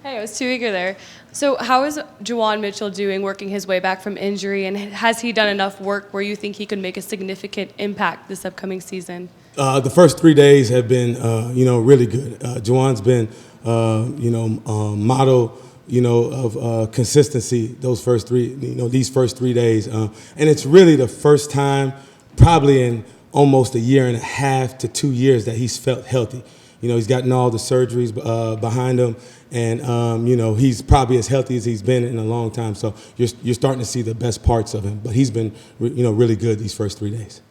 Hey, I was too eager there. So how is Juwan Mitchell doing working his way back from injury, and has he done enough work where you think he could make a significant impact this upcoming season? The first 3 days have been, really good. Juwan's been, model, of consistency these first 3 days. And it's really the first time probably in almost a year and a half to 2 years that he's felt healthy. He's gotten all the surgeries behind him, and he's probably as healthy as he's been in a long time. So you're starting to see the best parts of him. But he's been, really good these first 3 days.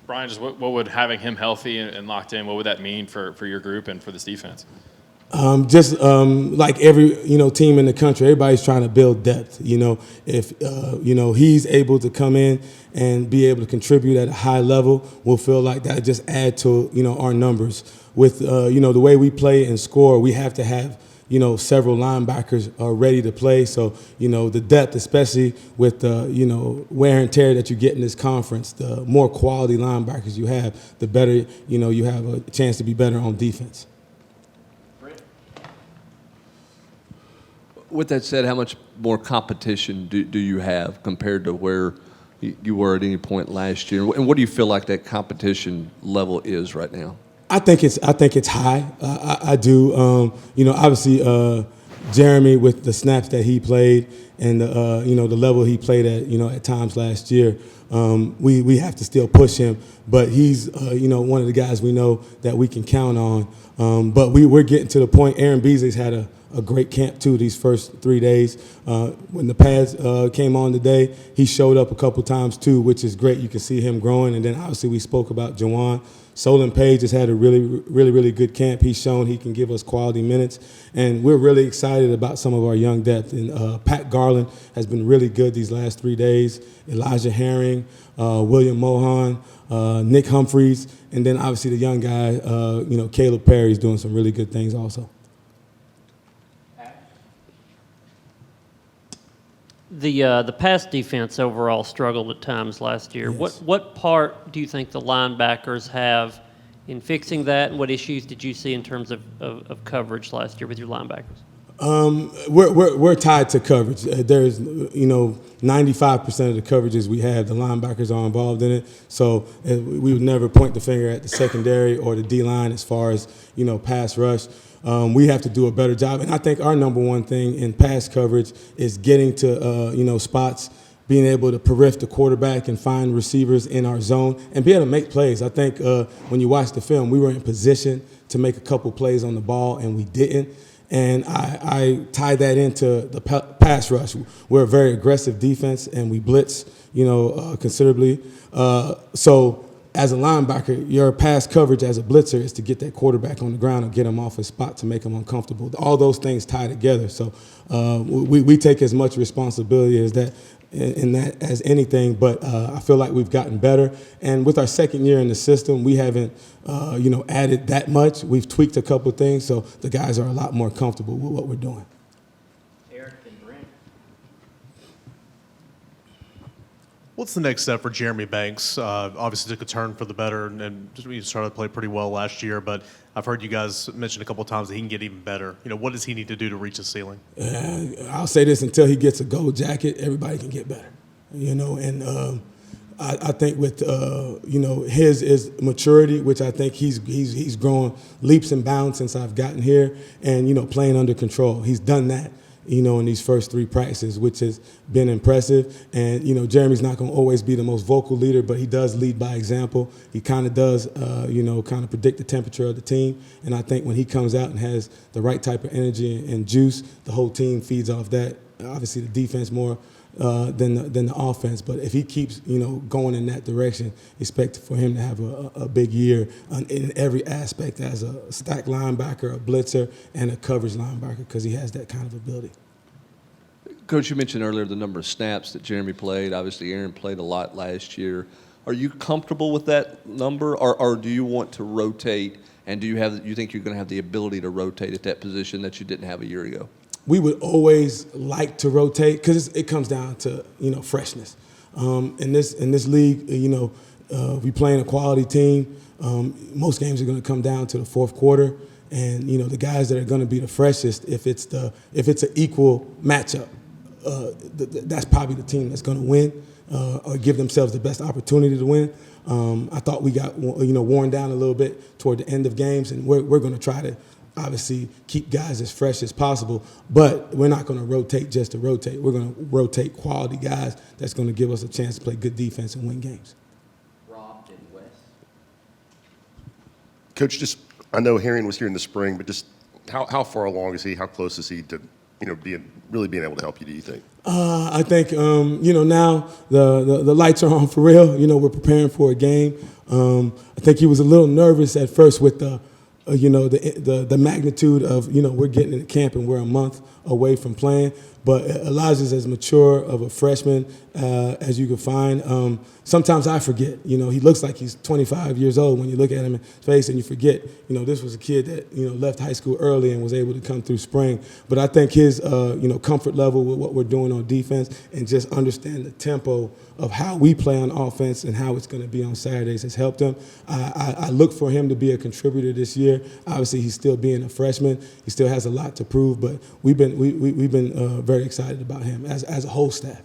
Brian, just what would having him healthy and locked in, what would that mean for your group and for this defense? Like every team in the country, everybody's trying to build depth. If he's able to come in and be able to contribute at a high level, we'll feel like that just add to our numbers. With the way we play and score, we have to have several linebackers are ready to play. So, the depth, especially with the, wear and tear that you get in this conference, the more quality linebackers you have, the better, you have a chance to be better on defense. With that said, how much more competition do you have compared to where you were at any point last year? And what do you feel like that competition level is right now? I think it's high. I do. Obviously, Jeremy with the snaps that he played and the level he played at at times last year. We have to still push him, but he's one of the guys we know that we can count on. But we're getting to the point. Aaron Beasley's had a great camp too these first 3 days. When the pads came on today, he showed up a couple times too, which is great. You can see him growing. And then obviously we spoke about Juwan. Solon Page has had a really good camp. He's shown he can give us quality minutes, and we're really excited about some of our young depth. And Pat Garland has been really good these last 3 days. Elijah Herring, William Mohan, Nick Humphreys, and then obviously the young guy, Caleb Perry's doing some really good things also. The pass defense overall struggled at times last year. Yes. What part do you think the linebackers have in fixing that, and what issues did you see in terms of coverage last year with your linebackers? We're tied to coverage. There's 95% of the coverages we have, the linebackers are involved in it. So we would never point the finger at the secondary or the D-line as far as pass rush. We have to do a better job, and I think our number one thing in pass coverage is getting to spots, being able to periff the quarterback and find receivers in our zone and be able to make plays. I think when you watch the film, we were in position to make a couple plays on the ball, and we didn't. And I tie that into the pass rush. We're a very aggressive defense, and we blitz, considerably. So as a linebacker, your pass coverage as a blitzer is to get that quarterback on the ground and get him off his spot to make him uncomfortable. All those things tie together. So we take as much responsibility as that in that as anything. But I feel like we've gotten better. And with our second year in the system, we haven't added that much. We've tweaked a couple of things, so the guys are a lot more comfortable with what we're doing. What's the next step for Jeremy Banks? Obviously took a turn for the better and he started to play pretty well last year, but I've heard you guys mention a couple of times that he can get even better. What does he need to do to reach the ceiling? I'll say this, until he gets a gold jacket, everybody can get better. And I think with his is maturity, which I think he's grown leaps and bounds since I've gotten here, and playing under control. He's done that. In these first 3 practices, which has been impressive. And, Jeremy's not going to always be the most vocal leader, but he does lead by example. He kind of does, kind of predict the temperature of the team. And I think when he comes out and has the right type of energy and juice, the whole team feeds off that. Obviously, the defense more than the offense. But if he keeps, going in that direction, expect for him to have a big year in every aspect as a stack linebacker, a blitzer, and a coverage linebacker, because he has that kind of ability. Coach, you mentioned earlier the number of snaps that Jeremy played. Obviously, Aaron played a lot last year. Are you comfortable with that number, or do you want to rotate? And do you think you're going to have the ability to rotate at that position that you didn't have a year ago? We would always like to rotate because it comes down to freshness. In this league, we playing a quality team. Most games are going to come down to the fourth quarter, and the guys that are going to be the freshest, if it's an equal matchup, that's probably the team that's going to win or give themselves the best opportunity to win. I thought we got worn down a little bit toward the end of games, and we're going to try to obviously keep guys as fresh as possible, but we're not going to rotate just to rotate. We're going to rotate quality guys that's going to give us a chance to play good defense and win games. Rob and Wes. Coach, just I know Herring was here in the spring, but just how far along is he? How close is he to really being able to help you? Do you think? I think now the lights are on for real. We're preparing for a game. I think he was a little nervous at first with the magnitude of we're getting into camp and we're a month away from playing. But Elijah's as mature of a freshman as you can find. Sometimes I forget. He looks like he's 25 years old when you look at him in his face, and you forget. This was a kid that left high school early and was able to come through spring. But I think his comfort level with what we're doing on defense and just understand the tempo of how we play on offense and how it's going to be on Saturdays has helped him. I look for him to be a contributor this year. Obviously, he's still being a freshman. He still has a lot to prove, but we've been very excited about him as a whole staff.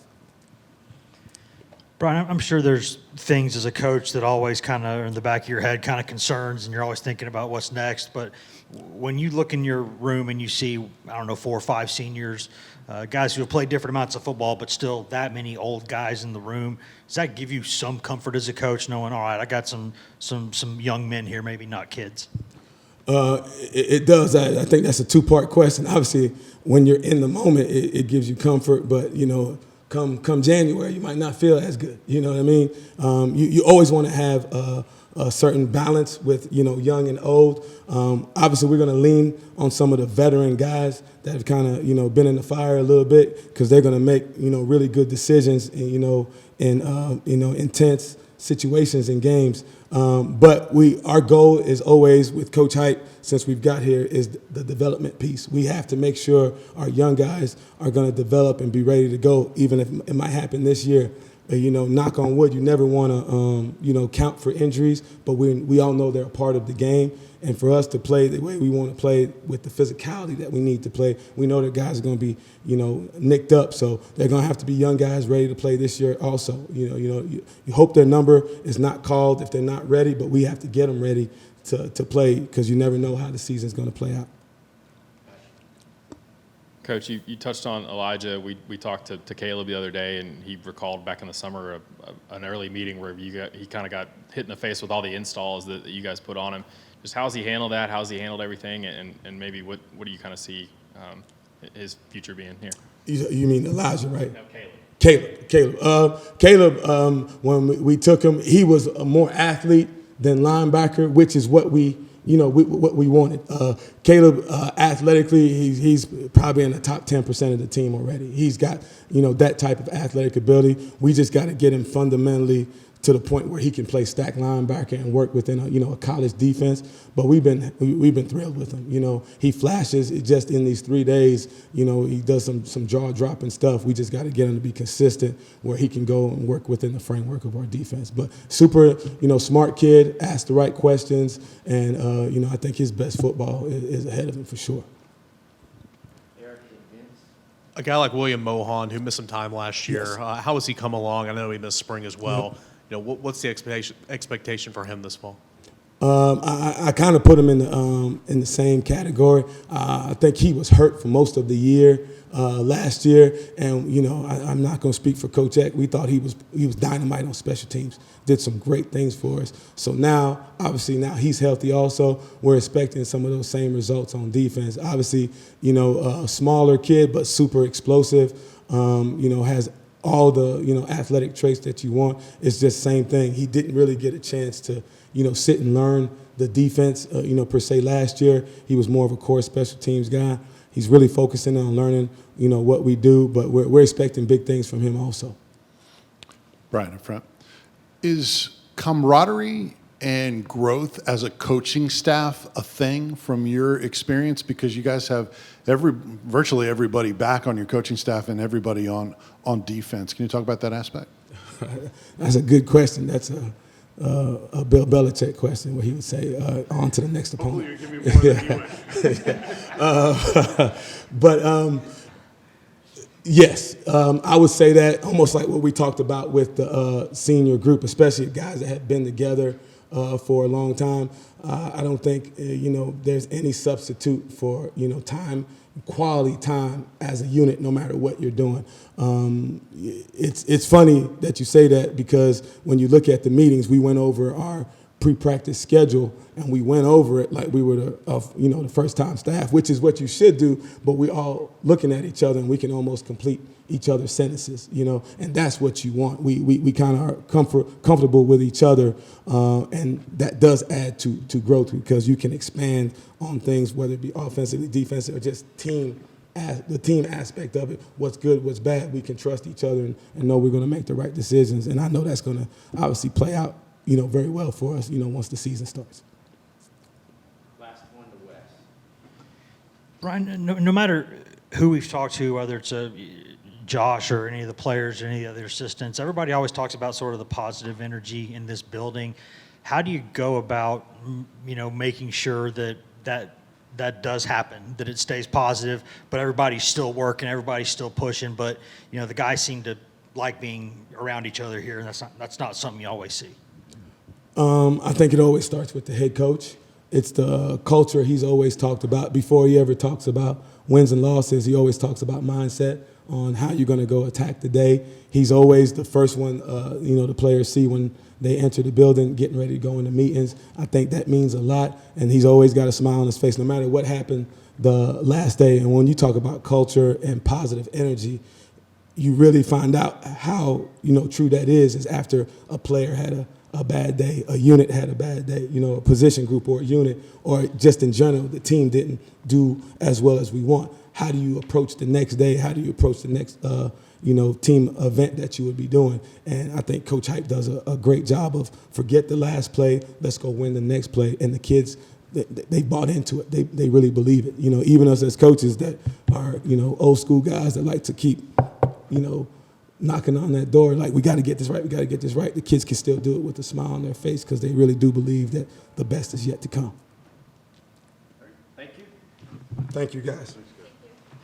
Brian, I'm sure there's things as a coach that always kind of are in the back of your head, kind of concerns, and you're always thinking about what's next. But when you look in your room and you see, 4 or 5 seniors, guys who have played different amounts of football, but still that many old guys in the room, does that give you some comfort as a coach, knowing, all right, I got some young men here, maybe not kids? It does. I think that's a 2-part question. Obviously, when you're in the moment, it gives you comfort, but come January, you might not feel as good. You know what I mean? You always want to have a certain balance with young and old. Obviously, we're going to lean on some of the veteran guys that have kind of been in the fire a little bit, because they're going to make really good decisions in intense situations in games. But our goal is always with Coach Height, since we've got here, is the development piece. We have to make sure our young guys are going to develop and be ready to go, even if it might happen this year. Knock on wood, you never want to, count for injuries, but we all know they're a part of the game. And for us to play the way we want to play with the physicality that we need to play, we know that guys are going to be, nicked up. So they're going to have to be young guys ready to play this year also. You hope their number is not called if they're not ready, but we have to get them ready to play, because you never know how the season's going to play out. Coach, you touched on Elijah. We talked to Caleb the other day, and he recalled back in the summer an early meeting where he kind of got hit in the face with all the installs that you guys put on him. Just how's he handled that? How's he handled everything? And maybe what do you kind of see his future being here? You mean Elijah, right? No, Caleb. Caleb, when we took him, he was a more athlete than linebacker, which is what we wanted. Caleb, athletically, he's probably in the top 10% of the team already. He's got, that type of athletic ability. We just got to get him fundamentally to the point where he can play stack linebacker and work within a college defense. But we've been thrilled with him. He flashes just in these 3 days. He does some jaw dropping stuff. We just got to get him to be consistent where he can go and work within the framework of our defense. But super, smart kid, asks the right questions, and I think his best football is ahead of him for sure. A guy like William Mohan, who missed some time last year, Yes. how has he come along? I know he missed spring as well. What's the expectation for him this fall? I kind of put him in the same category. I think he was hurt for most of the year last year, and I'm not going to speak for Coach Eck. We thought he was dynamite on special teams. Did some great things for us. So now he's healthy. Also, we're expecting some of those same results on defense. Obviously, a smaller kid but super explosive. Has all the athletic traits that you want. It's just same thing. He didn't really get a chance to sit and learn the defense per se last year. He was more of a core special teams guy. He's really focusing on learning what we do, but we're expecting big things from him also. Brian up front. Is camaraderie and growth as a coaching staff a thing from your experience? Because you guys have virtually everybody back on your coaching staff and everybody on defense. Can you talk about that aspect? That's a good question. That's a Bill Belichick question where he would say, on to the next opponent. Yes, I would say that almost like what we talked about with the senior group, especially guys that have been together for a long time. I don't think there's any substitute for time, quality time as a unit, no matter what you're doing. It's funny that you say that because when you look at the meetings, we went over our pre-practice schedule and we went over it like we were the first-time staff, which is what you should do. But we all looking at each other and we can almost complete each other's sentences, and that's what you want. We kind of are comfortable with each other, and that does add to growth because you can expand on things, whether it be offensively, defensively, or just the team aspect of it. What's good, what's bad. We can trust each other and know we're going to make the right decisions, and I know that's going to obviously play out very well for us, once the season starts. Last one to Wes. Brian, no matter who we've talked to, whether it's Josh or any of the players or any of their assistants, everybody always talks about sort of the positive energy in this building. How do you go about, making sure that does happen, that it stays positive, but everybody's still working, everybody's still pushing, but, the guys seem to like being around each other here, and that's not something you always see. I think it always starts with the head coach. It's the culture he's always talked about. Before he ever talks about wins and losses, he always talks about mindset on how you're going to go attack the day. He's always the first one, the players see when they enter the building, getting ready to go into meetings. I think that means a lot, and he's always got a smile on his face no matter what happened the last day. And when you talk about culture and positive energy, you really find out how, true that is after a player had a bad day, a unit had a bad day, a position group or a unit, or just in general, the team didn't do as well as we want. How do you approach the next day? How do you approach the next, team event that you would be doing? And I think Coach Hype does a great job of forget the last play, let's go win the next play. And the kids, they bought into it. They really believe it. Even us as coaches that are, old school guys that like to keep, knocking on that door, like, we got to get this right, we got to get this right. The kids can still do it with a smile on their face because they really do believe that the best is yet to come. Thank you. Thank you, guys.